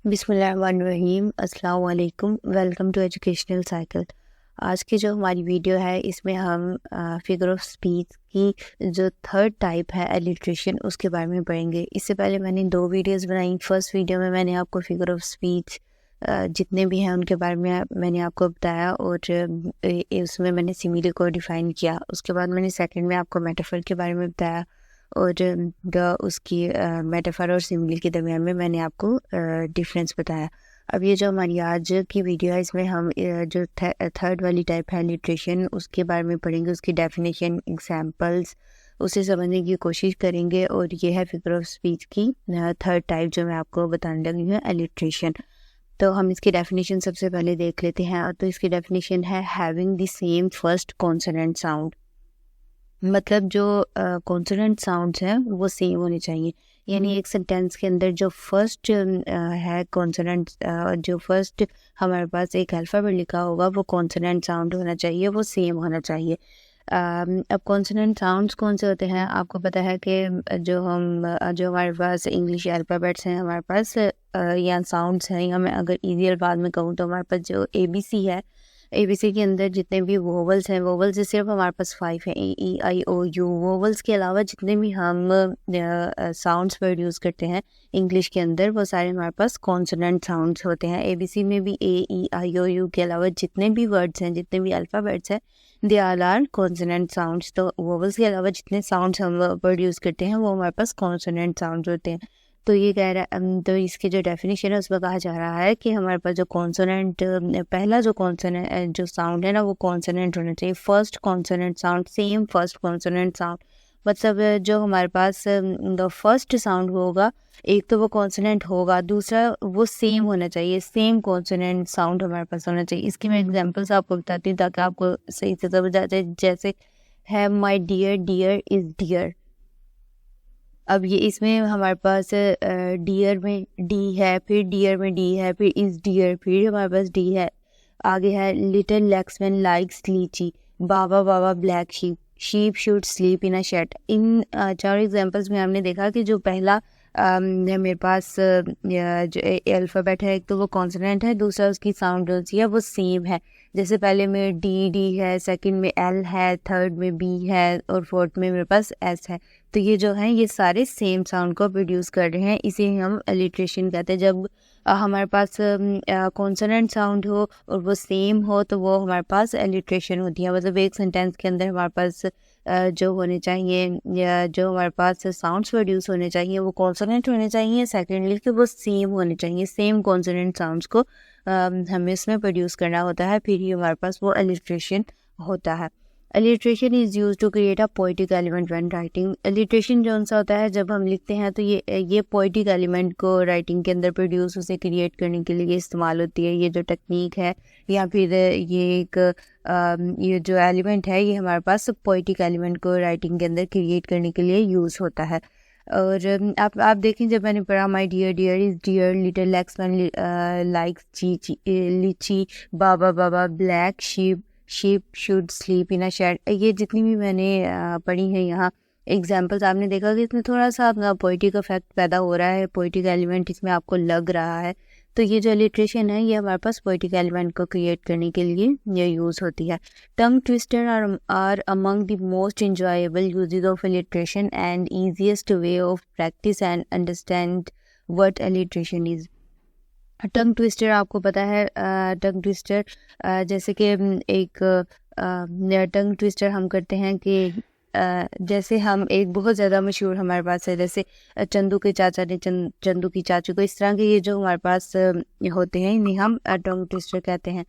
बिस्मिल्लाहिर्रहमानिर्रहीम, अस्सलाम वालेकुम। Welcome to educational cycle. आज की जो हमारी वीडियो है इसमें हम फिगर ऑफ स्पीच की जो थर्ड टाइप है एलिट्रेशन उसके बारे में पढ़ेंगे। इससे पहले मैंने 2 वीडियोस बनाई। फर्स्ट वीडियो में मैंने आपको फिगर ऑफ स्पीच जितने भी हैं उनके बारे में मैंने आपको बताया और उसमें मैंने सिमिली को डिफ़ाइन किया। उसके बाद मैंने सेकंड में आपको मेटाफर के बारे में बताया और उसकी मेटाफर और सिमिली के दरमियान में मैंने आपको डिफरेंस बताया। अब ये जो हमारी आज की वीडियो है इसमें हम जो थर्ड वाली टाइप है लिटरेशन उसके बारे में पढ़ेंगे, उसकी डेफिनेशन, एग्जांपल्स उसे समझने की कोशिश करेंगे। और ये है फिगर ऑफ स्पीच की थर्ड टाइप जो मैं आपको बताने लगी हूँ, एलिट्रेशन। तो हम इसकी डेफिनेशन सबसे पहले देख लेते हैं। तो इसकी डेफिनेशन है having the same first consonant sound. मतलब जो कॉन्सोनेंट साउंड्स हैं वो सेम होने चाहिए। यानी एक सेंटेंस के अंदर जो फर्स्ट है कॉन्सोनेंट, जो फर्स्ट हमारे पास एक अल्फ़ाबेट लिखा होगा वो कॉन्सोनेंट साउंड होना चाहिए, वो सेम होना चाहिए। अब कॉन्सोनेंट साउंड्स कौन से होते हैं? आपको पता है कि जो हमारे पास इंग्लिश अल्फ़ाबेट्स हैं हमारे पास या साउंड्स हैं, या मैं अगर ईज़ी अल्फाज में कहूँ तो हमारे पास जो ABC है, ABC के अंदर जितने भी वोवल्स हैं, वोवल्स सिर्फ हमारे पास 5 हैं, A, E, I, O, U। Vowels के अलावा जितने भी हम साउंड्स प्रोड्यूस करते हैं इंग्लिश के अंदर वो सारे हमारे पास कॉन्सोनेंट साउंड्स होते हैं। ABC में भी A, E, I, O, U के अलावा जितने भी वर्ड्स हैं, जितने भी अल्फ़ाबेट्स हैं, they all are consonant sounds. तो वोवल्स के अलावा जितने साउंड्स हम प्रोड्यूस करते हैं वो हमारे पास कॉन्सोनेंट साउंड्स होते हैं। तो ये कह रहा है, तो इसकी जो डेफिनेशन है उसमें कहा जा रहा है कि हमारे पास जो कॉन्सोनेंट, पहला जो कॉन्सोनेंट जो साउंड है ना वो कॉन्सोनेंट होना चाहिए। First consonant sound same first consonant sound, मतलब जो हमारे पास द फर्स्ट साउंड होगा, एक तो वो कॉन्सोनेंट होगा, दूसरा वो सेम होना चाहिए, सेम कॉन्सोनेंट साउंड हमारे पास होना चाहिए। इसकी मैं एग्जांपल्स आपको बताती हूँ ताकि आपको सही से समझ आ जाए। जैसे है my dear, dear is dear. अब ये इसमें हमारे पास डियर में डी है, फिर डियर में डी है, फिर इज़ डियर, फिर हमारे पास डी है। आगे है little Laxman likes lychee, baba baba black sheep, sheep should sleep in a shed. इन 4 एग्जांपल्स में हमने देखा कि जो पहला मेरे पास जो अल्फ़ाबेट है, एक तो वो कॉन्सोनेंट है, दूसरा उसकी साउंड जो है वो सेम है। जैसे पहले में डी है, सेकंड में एल है, थर्ड में बी है और फोर्थ में मेरे पास एस है। तो ये जो है ये सारे सेम साउंड को प्रोड्यूस कर रहे हैं, इसे हम एलिट्रेशन कहते हैं। जब हमारे पास कॉन्सोनेंट साउंड हो और वो सेम हो तो वो हमारे पास एलिट्रेशन होती है। मतलब एक सेंटेंस के अंदर हमारे पास जो होने चाहिए या जो हमारे पास साउंड्स प्रोड्यूस होने चाहिए वो कॉन्सोनेंट होने चाहिए। सेकेंडली कि वो सेम होने चाहिए, सेम कॉन्सोनेंट साउंड्स को हमें इसमें प्रोड्यूस करना होता है, फिर ही हमारे पास वो एलिट्रेशन होता है। Alliteration is use to create a poetic element when writing. Alliteration जो सा होता है जब हम लिखते हैं तो ये पोइटिक एलिमेंट को राइटिंग के अंदर प्रोड्यूस, उसे क्रिएट करने के लिए इस्तेमाल होती है। ये जो टेक्निक है या फिर ये जो एलिमेंट है ये हमारे पास पोइटिक एलिमेंट को राइटिंग के अंदर क्रिएट करने के लिए यूज़ होता है। और आप देखें, जब मैंने पढ़ा my dear, dear is dear, little Laxman likes lychee, baba baba black sheep, sheep should sleep in a shed. ये जितनी भी मैंने पढ़ी हैं यहाँ एग्जाम्पल्स, आपने देखा कि इसमें थोड़ा सा अपना पोइटिक इफेक्ट पैदा हो रहा है, पोइटिक एलिमेंट इसमें आपको लग रहा है। तो ये जो लिटरेशन है ये हमारे पास पोइटिक एलिमेंट को क्रिएट करने के लिए ये यूज़ होती है। Tongue twisters are among the most enjoyable usages of alliteration and easiest way of practice and understand what alliteration is. Tongue twister आपको पता है, टंग ट्विस्टर जैसे कि एक टंग ट्विस्टर हम करते हैं कि जैसे हम एक बहुत ज़्यादा मशहूर हमारे पास है, जैसे चंदू के चाचा ने चंदू की चाचू को, इस तरह के ये जो हमारे पास होते हैं इन्हें हम टंग ट्विस्टर कहते हैं।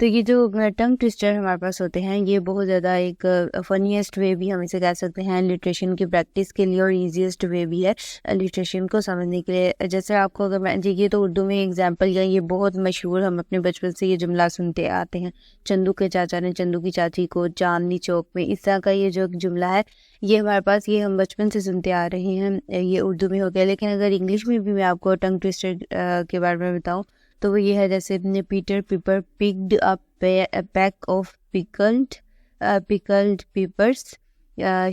तो ये जो टंग ट्विस्टर हमारे पास होते हैं ये बहुत ज़्यादा एक फनीएस्ट वे भी हम इसे कह सकते हैं लिटरेशन की प्रैक्टिस के लिए, और ईजीएस्ट वे भी है लिटरेशन को समझने के लिए। जैसे आपको अगर मैं जी, ये तो उर्दू में एग्जांपल या ये बहुत मशहूर, हम अपने बचपन से ये जुमला सुनते आते हैं, चंदू के चाचा ने चंदू की चाची को चांदनी चौक में। इस तरह का ये जो जुमला है ये हमारे पास, ये हम बचपन से सुनते आ रहे हैं, ये उर्दू में हो गया। लेकिन अगर इंग्लिश में भी मैं आपको टंग ट्विस्टर के बारे में बताऊँ तो वो ये है, जैसे Peter Piper picked a peck of pickled peppers,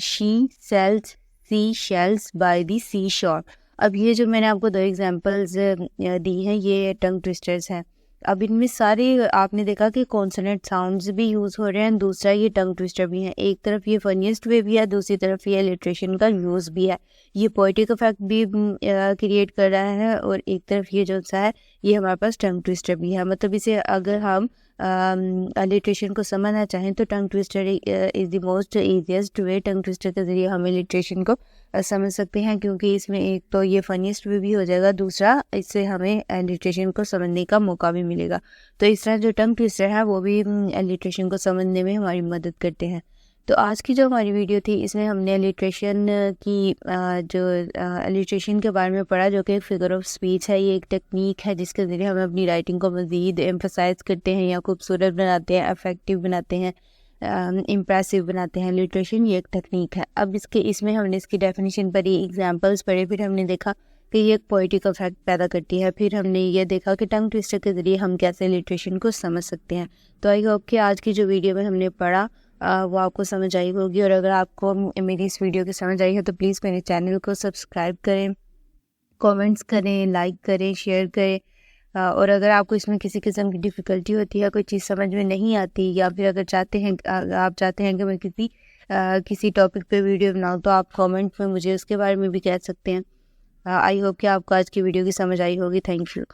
she sells sea shells by the sea shore. अब ये जो मैंने आपको 2 एग्जांपल्स दी हैं, ये टंग ट्विस्टर्स हैं। अब इनमें सारे आपने देखा कि कॉन्सोनेंट साउंड्स भी यूज़ हो रहे हैं, दूसरा ये टंग ट्विस्टर भी है। एक तरफ ये फनीस्ट वे भी है, दूसरी तरफ ये अलिट्रेशन का यूज़ भी है। ये पोएटिक इफेक्ट भी क्रिएट कर रहा है, और एक तरफ ये जो सा है ये हमारे पास टंग ट्विस्टर भी है। मतलब इसे अगर हम अलिट्रेशन को समझना चाहें तो tongue twister is the most easiest way. Tongue twister के ज़रिए हम अलिट्रेशन को समझ सकते हैं, क्योंकि इसमें एक तो ये फनीस्ट वे भी हो जाएगा, दूसरा इससे हमें अलिट्रेशन को समझने का मौका भी मिलेगा। तो इस तरह जो टंग ट्विस्टर है वो भी अलिट्रेशन को समझने में हमारी मदद करते हैं। तो आज की जो हमारी वीडियो थी इसमें हमने अलिट्रेशन की जो अलिट्रेशन के बारे में पढ़ा, जो कि एक फिगर ऑफ स्पीच है। ये एक टेक्निक है जिसके ज़रिए हम अपनी राइटिंग को मज़ीद एम्फसाइज करते हैं या खूबसूरत बनाते हैं, अफेक्टिव बनाते हैं, इम्प्रेसिव बनाते हैं। लिटरेशन ये एक टेक्निक है। अब इसमें हमने इसकी डेफिनेशन पढ़ी, एग्जांपल्स पढ़े, फिर हमने देखा कि ये एक पोएटिक इफेक्ट पैदा करती है। फिर हमने ये देखा कि टंग ट्विस्टर के ज़रिए हम कैसे लिटरेशन को समझ सकते हैं। तो आई होप कि आज की जो वीडियो में हमने पढ़ा वो आपको समझ आई होगी। और अगर आपको मेरी इस वीडियो की समझ आई है तो प्लीज़ मेरे चैनल को सब्सक्राइब करें, कमेंट्स करें, लाइक करें, शेयर करें। और अगर आपको इसमें किसी किस्म की डिफ़िकल्टी होती है, कोई चीज़ समझ में नहीं आती, या फिर अगर आप चाहते हैं कि मैं किसी टॉपिक पे वीडियो बनाऊँ, तो आप कमेंट में मुझे उसके बारे में भी कह सकते हैं। आई होप कि आपको आज की वीडियो की समझ आई होगी। Thank you.